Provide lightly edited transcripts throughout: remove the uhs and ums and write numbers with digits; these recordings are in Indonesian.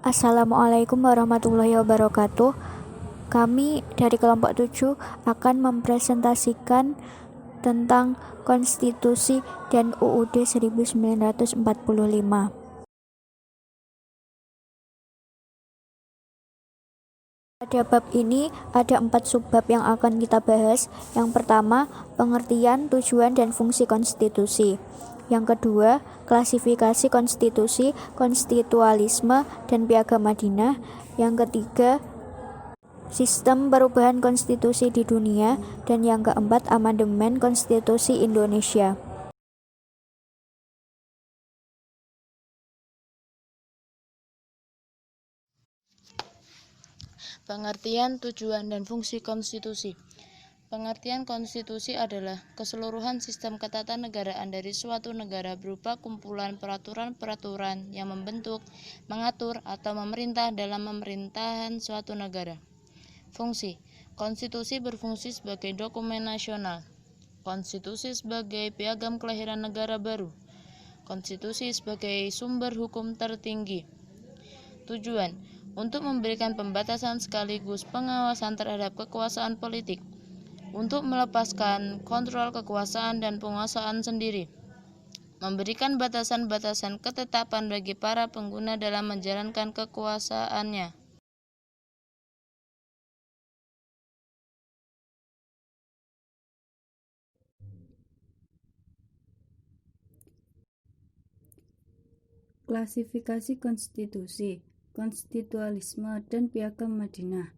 Assalamualaikum warahmatullahi wabarakatuh. Kami dari kelompok 7 akan mempresentasikan tentang Konstitusi dan UUD 1945. Pada bab ini ada 4 subbab yang akan kita bahas. Yang pertama, pengertian, tujuan, dan fungsi konstitusi. Yang kedua, klasifikasi konstitusi, konstitualisme, dan piagam Madinah. Yang ketiga, sistem perubahan konstitusi di dunia. Dan yang keempat, amandemen konstitusi Indonesia. Pengertian, tujuan, dan fungsi konstitusi. Pengertian konstitusi adalah keseluruhan sistem ketatanegaraan dari suatu negara berupa kumpulan peraturan-peraturan yang membentuk, mengatur, atau memerintah dalam pemerintahan suatu negara. Fungsi. Konstitusi berfungsi sebagai dokumen nasional. Konstitusi sebagai piagam kelahiran negara baru. Konstitusi sebagai sumber hukum tertinggi. Tujuan. Untuk memberikan pembatasan sekaligus pengawasan terhadap kekuasaan politik, untuk melepaskan kontrol kekuasaan dan penguasaan sendiri, memberikan batasan-batasan ketetapan bagi para pengguna dalam menjalankan kekuasaannya. Klasifikasi konstitusi, konstitualisme, dan piagam Madinah.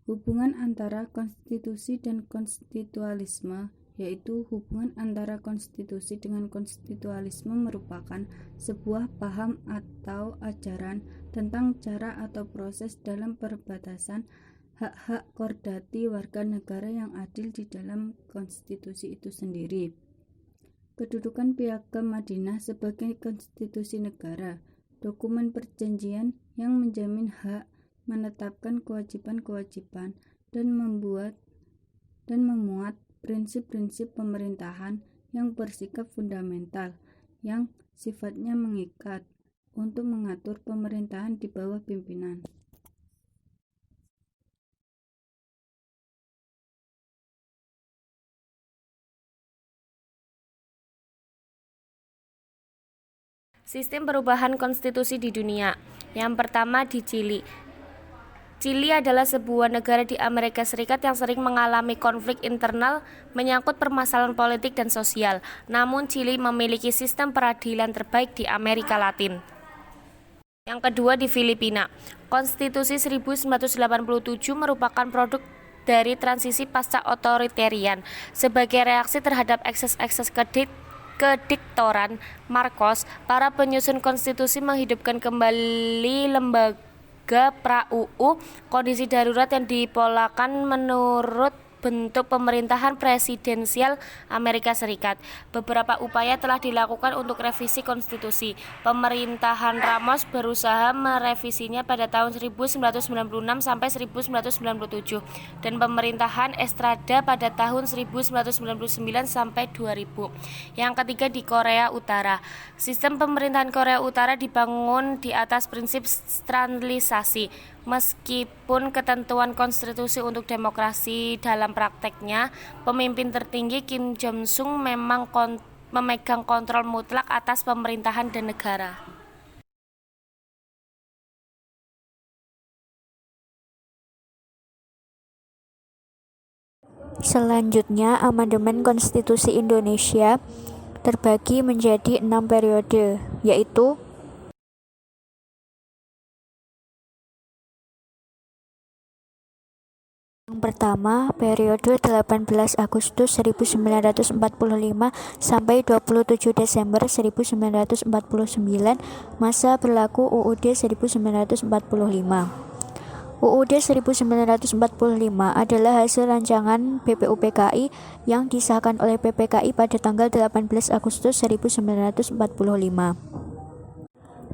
Hubungan antara konstitusi dan konstitualisme, yaitu hubungan antara konstitusi dengan konstitualisme merupakan sebuah paham atau ajaran tentang cara atau proses dalam perbatasan hak-hak kordati warga negara yang adil di dalam konstitusi itu sendiri. Kedudukan piagam Madinah sebagai konstitusi negara, dokumen perjanjian yang menjamin hak, menetapkan kewajiban-kewajiban, dan memuat prinsip-prinsip pemerintahan yang bersikap fundamental, yang sifatnya mengikat, untuk mengatur pemerintahan di bawah pimpinan. Sistem perubahan konstitusi di dunia. Yang pertama di Chili. Chili adalah sebuah negara di Amerika Serikat yang sering mengalami konflik internal menyangkut permasalahan politik dan sosial. Namun Chili memiliki sistem peradilan terbaik di Amerika Latin. Yang kedua di Filipina. Konstitusi 1987 merupakan produk dari transisi pasca otoritarian sebagai reaksi terhadap ekses-ekses kediktoran Marcos. Para penyusun konstitusi menghidupkan kembali lembaga pra-UU, kondisi darurat yang dipolakan menurut bentuk pemerintahan presidensial Amerika Serikat. Beberapa upaya telah dilakukan untuk revisi konstitusi. Pemerintahan Ramos berusaha merevisinya pada tahun 1996 sampai 1997 dan pemerintahan Estrada pada tahun 1999 sampai 2000. Yang ketiga di Korea Utara. Sistem pemerintahan Korea Utara dibangun di atas prinsip sentralisasi. Meskipun ketentuan konstitusi untuk demokrasi dalam prakteknya, pemimpin tertinggi Kim Jong-sung memang memegang kontrol mutlak atas pemerintahan dan negara. Selanjutnya, amandemen konstitusi Indonesia terbagi menjadi 6 periode, yaitu yang pertama, periode 18 Agustus 1945 sampai 27 Desember 1949, masa berlaku UUD 1945. UUD 1945 adalah hasil rancangan BPUPKI yang disahkan oleh PPKI pada tanggal 18 Agustus 1945.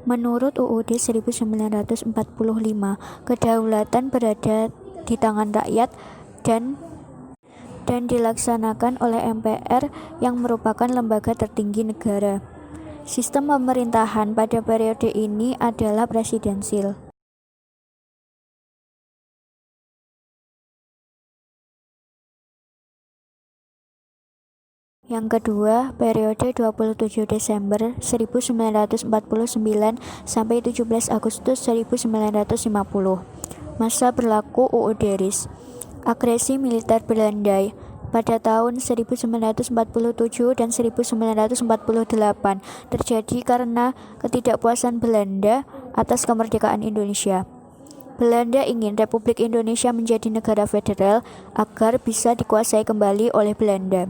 Menurut UUD 1945, kedaulatan berada di tangan rakyat dan dilaksanakan oleh MPR yang merupakan lembaga tertinggi negara. Sistem pemerintahan pada periode ini adalah presidensil. Yang kedua, periode 27 Desember 1949 sampai 17 Agustus 1950. Masa berlaku UU Deris. Agresi militer Belanda pada tahun 1947 dan 1948 terjadi karena ketidakpuasan Belanda atas kemerdekaan Indonesia. Belanda ingin Republik Indonesia menjadi negara federal agar bisa dikuasai kembali oleh Belanda.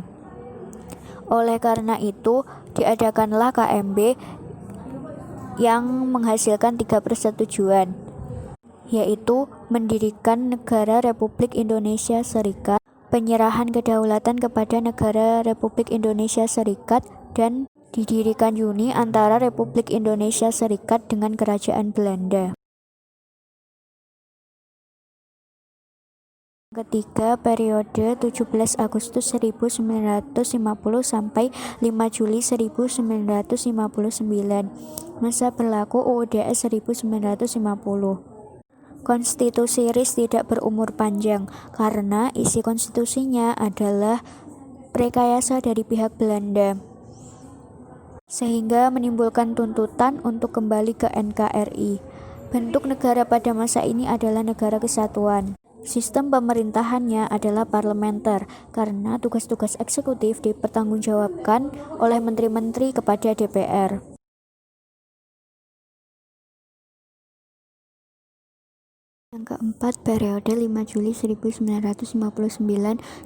Oleh karena itu, diadakanlah KMB yang menghasilkan 3 persetujuan, yaitu mendirikan Negara Republik Indonesia Serikat, penyerahan kedaulatan kepada Negara Republik Indonesia Serikat, dan didirikan uni antara Republik Indonesia Serikat dengan Kerajaan Belanda. Ketiga, periode 17 Agustus 1950 sampai 5 Juli 1959. Masa berlaku UUDS 1950. Konstitusi RIS tidak berumur panjang karena isi konstitusinya adalah rekayasa dari pihak Belanda, sehingga menimbulkan tuntutan untuk kembali ke NKRI. Bentuk negara pada masa ini adalah negara kesatuan. Sistem pemerintahannya adalah parlementer karena tugas-tugas eksekutif dipertanggungjawabkan oleh menteri-menteri kepada DPR. Yang keempat, periode 5 Juli 1959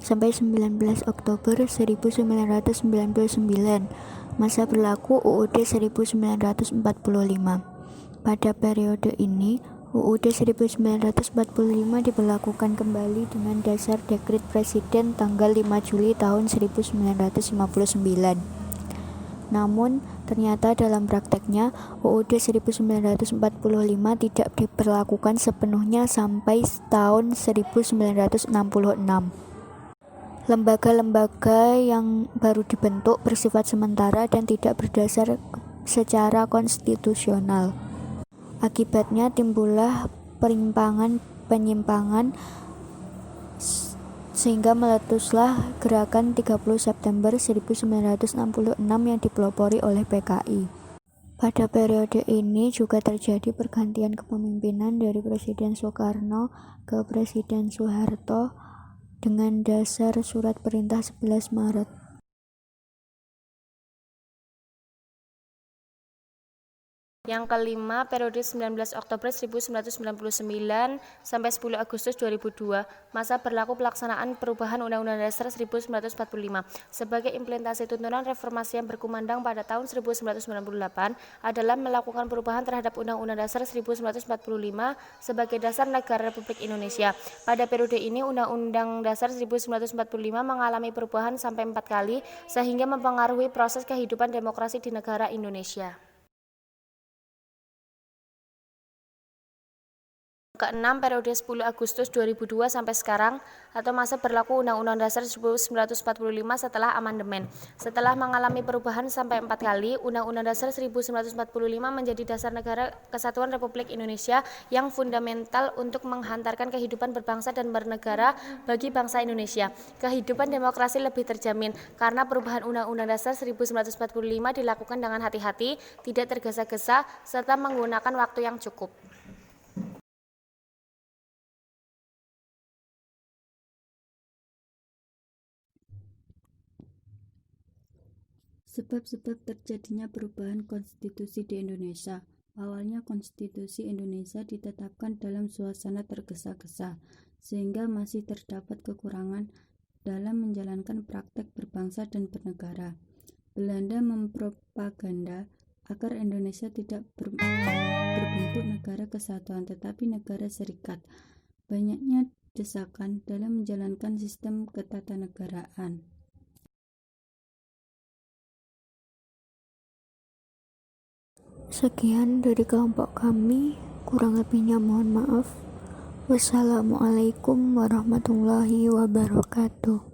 sampai 19 Oktober 1999. Masa berlaku UUD 1945. Pada periode ini, UUD 1945 diberlakukan kembali dengan dasar dekret Presiden tanggal 5 Juli tahun 1959. Namun, ternyata dalam prakteknya, UUD 1945 tidak diberlakukan sepenuhnya sampai tahun 1966. Lembaga-lembaga yang baru dibentuk bersifat sementara dan tidak berdasar secara konstitusional. Akibatnya timbullah penyimpangan sehingga meletuslah gerakan 30 September 1966 yang dipelopori oleh PKI. Pada periode ini juga terjadi pergantian kepemimpinan dari Presiden Soekarno ke Presiden Soeharto dengan dasar Surat Perintah 11 Maret. Yang kelima, periode 19 Oktober 1999 sampai 10 Agustus 2002, masa berlaku pelaksanaan perubahan Undang-Undang Dasar 1945 sebagai implementasi tuntunan reformasi yang berkumandang pada tahun 1998 adalah melakukan perubahan terhadap Undang-Undang Dasar 1945 sebagai dasar negara Republik Indonesia. Pada periode ini, Undang-Undang Dasar 1945 mengalami perubahan sampai 4 kali sehingga mempengaruhi proses kehidupan demokrasi di negara Indonesia. Keenam, periode 10 Agustus 2002 sampai sekarang atau masa berlaku Undang-Undang Dasar 1945 setelah amandemen. Setelah mengalami perubahan sampai 4 kali, Undang-Undang Dasar 1945 menjadi dasar negara kesatuan Republik Indonesia yang fundamental untuk menghantarkan kehidupan berbangsa dan bernegara bagi bangsa Indonesia. Kehidupan demokrasi lebih terjamin karena perubahan Undang-Undang Dasar 1945 dilakukan dengan hati-hati, tidak tergesa-gesa, serta menggunakan waktu yang cukup. Sebab-sebab terjadinya perubahan konstitusi di Indonesia. Awalnya konstitusi Indonesia ditetapkan dalam suasana tergesa-gesa, sehingga masih terdapat kekurangan dalam menjalankan praktek berbangsa dan bernegara. Belanda mempropaganda agar Indonesia tidak berbentuk negara kesatuan tetapi negara serikat. Banyaknya desakan dalam menjalankan sistem ketatanegaraan. Sekian dari kelompok kami, kurang lebihnya mohon maaf. Wassalamualaikum warahmatullahi wabarakatuh.